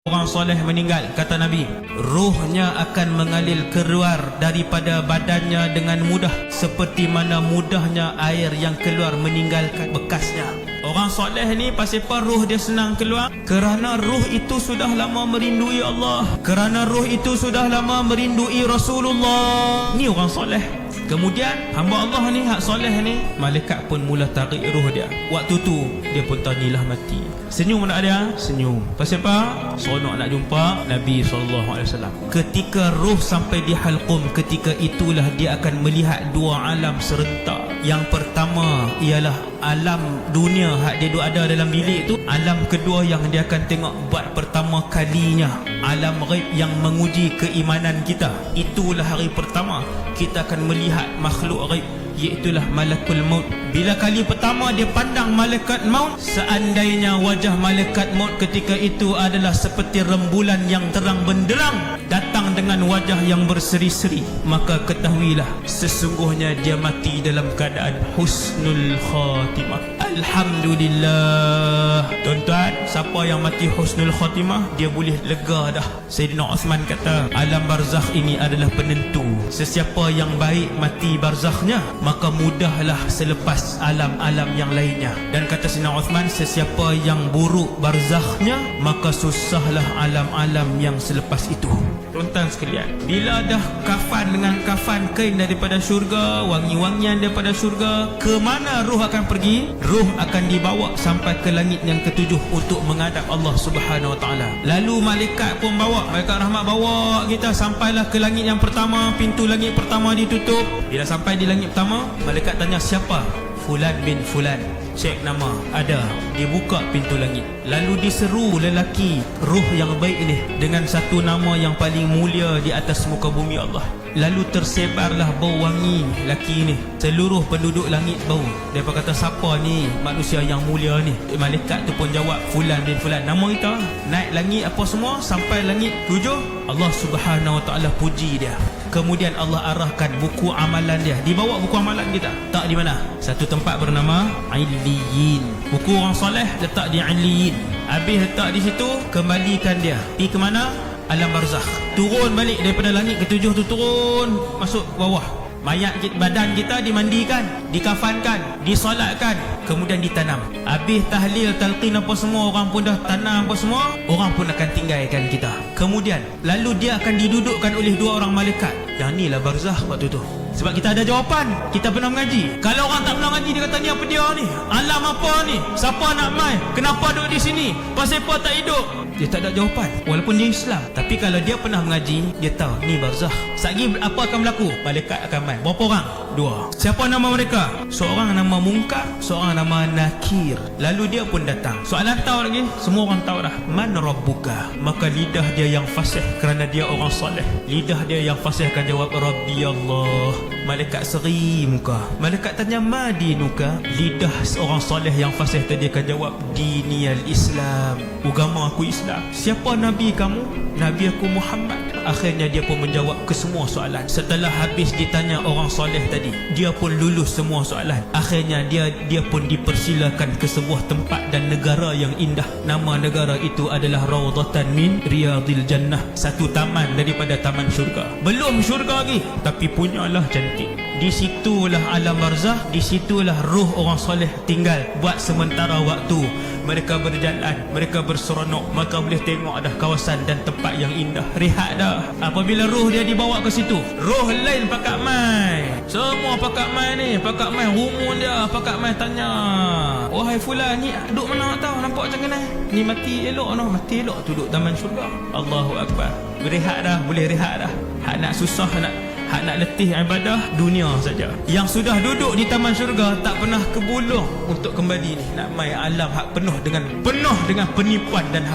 Orang soleh meninggal, kata Nabi, ruhnya akan mengalir keluar daripada badannya dengan mudah, seperti mana mudahnya air yang keluar meninggalkan bekasnya. Orang soleh ni pasal apa ruh dia senang keluar? Kerana ruh itu sudah lama merindui Allah, kerana ruh itu sudah lama merindui Rasulullah. Ni orang soleh. Kemudian hamba Allah ni, hak soleh ni, malaikat pun mula tarik ruh dia. Waktu tu dia pun tahu nilah mati. Senyum tak dia? Senyum. Pasal apa? Seronok nak jumpa Nabi SAW. Ketika ruh sampai di halqum, ketika itulah dia akan melihat dua alam serentak. Yang pertama ialah alam dunia, hak dia ada dalam bilik tu. Alam kedua yang dia akan tengok buat pertama kalinya, alam ghaib yang menguji keimanan kita. Itulah hari pertama kita akan melihat makhluk ghaib, iaitulah malakul maut. Bila kali pertama dia pandang malaikat maut, seandainya wajah malaikat maut ketika itu adalah seperti rembulan yang terang benderang, datang dengan wajah yang berseri-seri, maka ketahuilah sesungguhnya dia mati dalam keadaan husnul khatimah. Alhamdulillah. Tuan-tuan, siapa yang mati husnul khatimah, dia boleh lega dah. Sayyidina Uthman kata, alam barzakh ini adalah penentu. Sesiapa yang baik mati barzakhnya, maka mudahlah selepas alam-alam yang lainnya. Dan kata Sayyidina Uthman, sesiapa yang buruk barzakhnya, maka susahlah alam-alam yang selepas itu. Tuan-tuan sekalian, bila dah kafan dengan kafan kain daripada syurga, wangi-wangian daripada syurga, ke mana ruh akan pergi? Ruh akan dibawa sampai ke langit yang ketujuh untuk menghadap Allah Subhanahu Wa Taala. Lalu malaikat pun bawa, malaikat rahmat bawa kita sampailah ke langit yang pertama. Pintu langit pertama ditutup. Bila sampai di langit pertama, malaikat tanya siapa? Fulan bin Fulan. Cek nama, ada. Dibuka pintu langit. Lalu diseru lelaki ruh yang baik ini dengan satu nama yang paling mulia di atas muka bumi Allah. Lalu tersebarlah bau wangi lelaki ini. Seluruh penduduk langit bau. Dia kata, siapa ni manusia yang mulia ni? Malaikat tu pun jawab, Fulan bin Fulan. Nama kita. Naik langit apa semua, sampai langit 7. Allah Subhanahu Wa Taala puji dia. Kemudian Allah arahkan buku amalan dia. Dibawa buku amalan kita. Tak di mana? Satu tempat bernama Illiyin. Buku orang soleh letak di Illiyin. Habis letak di situ, kembalikan dia. Pergi ke mana? Alam barzakh. Turun balik daripada langit ke-7 tu, turun masuk bawah. Mayat kita, badan kita dimandikan, dikafankan, disolatkan, kemudian ditanam. Habis tahlil, talqin apa semua, orang pun dah tanam apa semua, orang pun akan tinggalkan kita. Kemudian lalu dia akan didudukkan oleh dua orang malaikat. Yang ni lah barzakh waktu tu. Sebab kita ada jawapan, kita pernah mengaji. Kalau orang tak pernah mengaji, dia kata, ni apa dia ni? Alam apa ni? Siapa nak mai? Kenapa duduk di sini? Pasal apa tak hidup? Dia tak ada jawapan, walaupun dia Islam. Tapi kalau dia pernah mengaji, dia tahu ni barzakh. Satgi apa akan berlaku? Malaikat akan mai. Berapa orang? 2. Siapa nama mereka? Seorang nama Munkar, seorang nama Nakir. Lalu dia pun datang. Soalan tahu lagi, semua orang tahu dah. Man Rabbuka? Maka lidah dia yang fasih, kerana dia orang soleh. Lidah dia yang fasih akan jawab, Rabbi Allah. Malaikat seri muka. Malaikat tanya, ma dinuka? Lidah orang soleh yang fasih tadi akan jawab, diniyal Islam. Agama aku Islam. Siapa Nabi kamu? Nabi aku Muhammad. Akhirnya dia pun menjawab ke semua soalan. Setelah habis ditanya orang soleh tadi, dia pun lulus semua soalan. Akhirnya dia pun dipersilakan ke sebuah tempat dan negara yang indah. Nama negara itu adalah Raudhatan min Riyadil Jannah. Satu taman daripada taman syurga. Belum syurga lagi, tapi punyalah cantik. Di situlah alam barzakh, di situlah ruh orang soleh tinggal buat sementara waktu. Mereka berjalan, mereka berseronok, maka boleh tengok dah kawasan dan tempat yang indah. Rehat dah. Apabila ruh dia dibawa ke situ, ruh lain pakat mai. Semua pakat mai ni, pakat mai rumun dia, pakat mai tanya, wahai Fulan, ni duduk mana tahu, nampak macam mana? Ni mati elok noh, mati elok tu duduk taman syurga. Allahu Akbar. Berehat dah, boleh rehat dah. Hak nak susah, hak nak letih ibadah dunia saja. Yang sudah duduk di taman syurga tak pernah kebuluh untuk kembali ni, nak mai alam hak penuh dengan penipuan dan